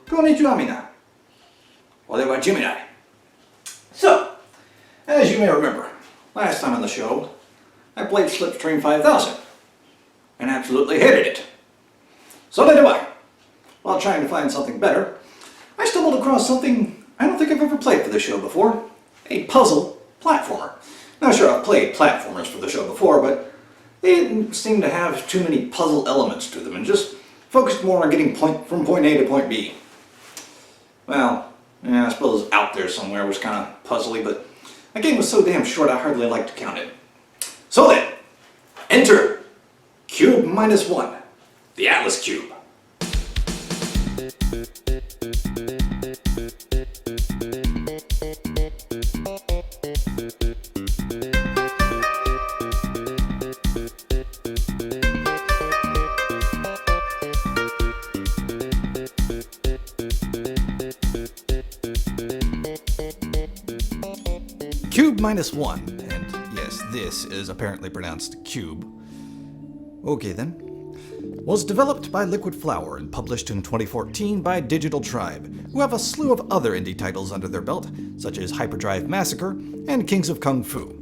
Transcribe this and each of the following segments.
Konnichiwa mina. Orewa Gemini. So, as you may remember, last time on the show, I played Slipstream 5000 and absolutely hated it. So did I. While trying to find something better, I stumbled across something I don't think I've ever played for the show before. A puzzle platformer. Now sure, I've played platformers for the show before, but they didn't seem to have too many puzzle elements to them and just focused more on getting from point A to point B. Well, yeah, I suppose Out There Somewhere was kind of puzzly, but that game was so damn short I hardly like to count it. So then, enter Qbeh-1, the Atlas Cube. Qbeh-1, and yes, this is apparently pronounced cube. Okay then. Was developed by Liquid Flower and published in 2014 by Digital Tribe, who have a slew of other indie titles under their belt, such as Hyperdrive Massacre and Kings of Kung Fu.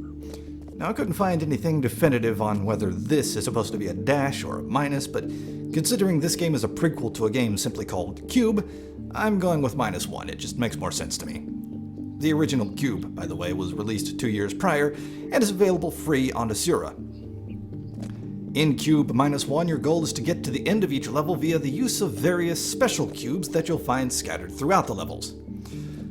Now I couldn't find anything definitive on whether this is supposed to be a dash or a minus, but considering this game is a prequel to a game simply called Cube, I'm going with -1, it just makes more sense to me. The original Cube, by the way, was released 2 years prior and is available free on Asura. In Qbeh-1, your goal is to get to the end of each level via the use of various special cubes that you'll find scattered throughout the levels.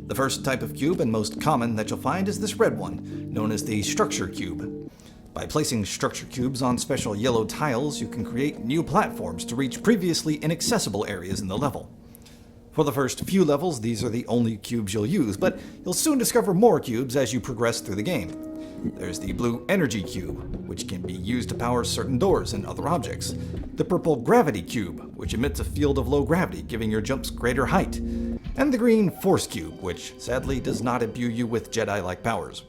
The first type of cube, and most common that you'll find, is this red one, known as the structure cube. By placing structure cubes on special yellow tiles, you can create new platforms to reach previously inaccessible areas in the level. For the first few levels, these are the only cubes you'll use, but you'll soon discover more cubes as you progress through the game. There's the blue energy cube, which can be used to power certain doors and other objects. The purple gravity cube, which emits a field of low gravity, giving your jumps greater height. And the green force cube, which sadly does not imbue you with Jedi-like powers.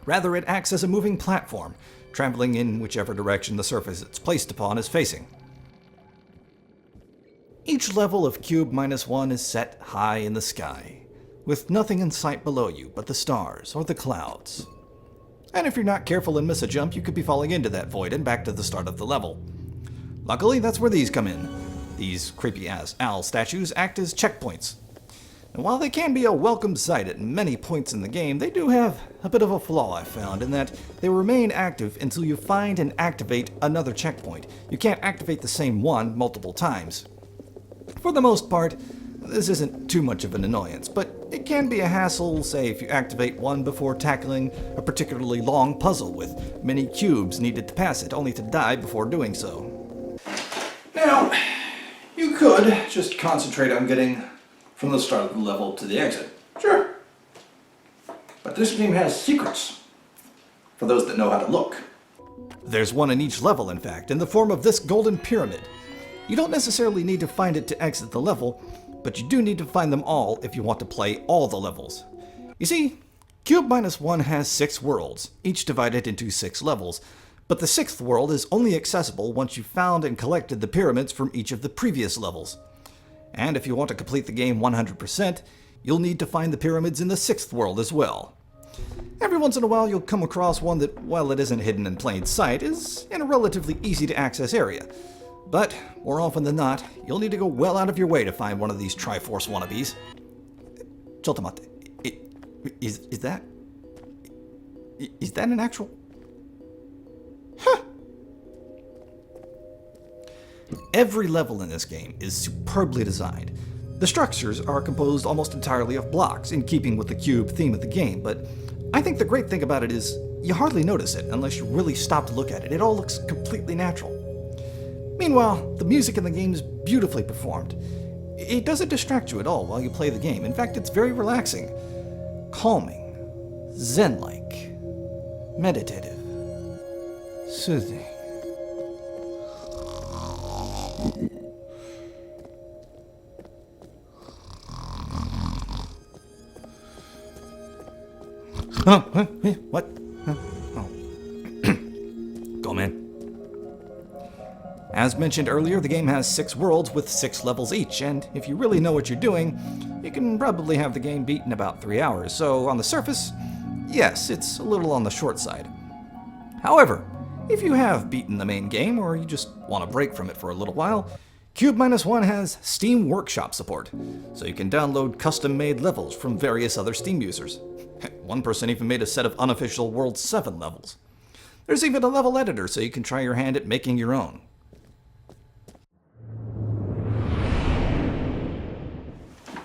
Rather, it acts as a moving platform, traveling in whichever direction the surface it's placed upon is facing. Each level of Qbeh-1 is set high in the sky, with nothing in sight below you but the stars or the clouds. And if you're not careful and miss a jump, you could be falling into that void and back to the start of the level. Luckily, that's where these come in. These creepy-ass owl statues act as checkpoints. And while they can be a welcome sight at many points in the game, they do have a bit of a flaw I found in that they remain active until you find and activate another checkpoint. You can't activate the same one multiple times. For the most part, this isn't too much of an annoyance, but it can be a hassle, say if you activate one before tackling a particularly long puzzle with many cubes needed to pass it, only to die before doing so. Now, you could just concentrate on getting from the start of the level to the exit. Sure. But this game has secrets, for those that know how to look. There's one in each level, in fact, in the form of this golden pyramid. You don't necessarily need to find it to exit the level, but you do need to find them all if you want to play all the levels. You see, Qbeh-1 has 6 worlds, each divided into 6 levels, but the 6th world is only accessible once you've found and collected the pyramids from each of the previous levels. And if you want to complete the game 100%, you'll need to find the pyramids in the 6th world as well. Every once in a while you'll come across one that, while it isn't hidden in plain sight, is in a relatively easy to access area. But, more often than not, you'll need to go well out of your way to find one of these Triforce wannabes. Chotomate, is that an actual... Huh! Every level in this game is superbly designed. The structures are composed almost entirely of blocks, in keeping with the cube theme of the game, but I think the great thing about it is you hardly notice it unless you really stop to look at it. It all looks completely natural. Meanwhile, the music in the game is beautifully performed. It doesn't distract you at all while you play the game. In fact, it's very relaxing, calming, zen-like, meditative, soothing. Oh, what? Oh. As mentioned earlier, the game has 6 worlds with 6 levels each, and if you really know what you're doing, you can probably have the game beat in about 3 hours, so on the surface, yes, it's a little on the short side. However, if you have beaten the main game, or you just want a break from it for a little while, Qbeh-1 has Steam Workshop support, so you can download custom-made levels from various other Steam users. One person even made a set of unofficial World 7 levels. There's even a level editor, so you can try your hand at making your own.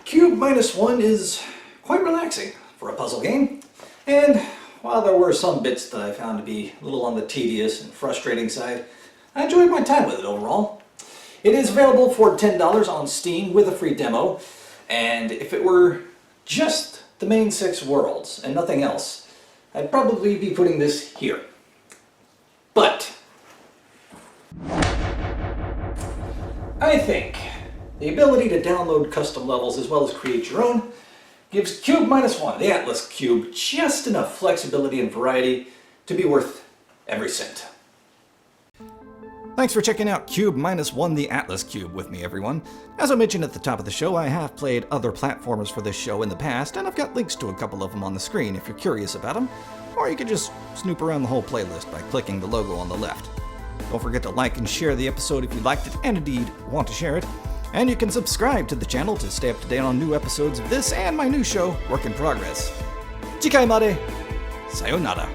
Qbeh-1 is quite relaxing for a puzzle game, and while there were some bits that I found to be a little on the tedious and frustrating side, I enjoyed my time with it overall. It is available for $10 on Steam with a free demo, and if it were just the main 6 worlds and nothing else, I'd probably be putting this here. But I think the ability to download custom levels as well as create your own gives Qbeh-1, the Atlas Cube, just enough flexibility and variety to be worth every cent. Thanks for checking out Qbeh-1, the Atlas Cube with me, everyone. As I mentioned at the top of the show, I have played other platformers for this show in the past, and I've got links to a couple of them on the screen if you're curious about them, or you could just snoop around the whole playlist by clicking the logo on the left. Don't forget to like and share the episode if you liked it and indeed want to share it. And you can subscribe to the channel to stay up to date on new episodes of this and my new show, Work in Progress. Jikai made, sayonara.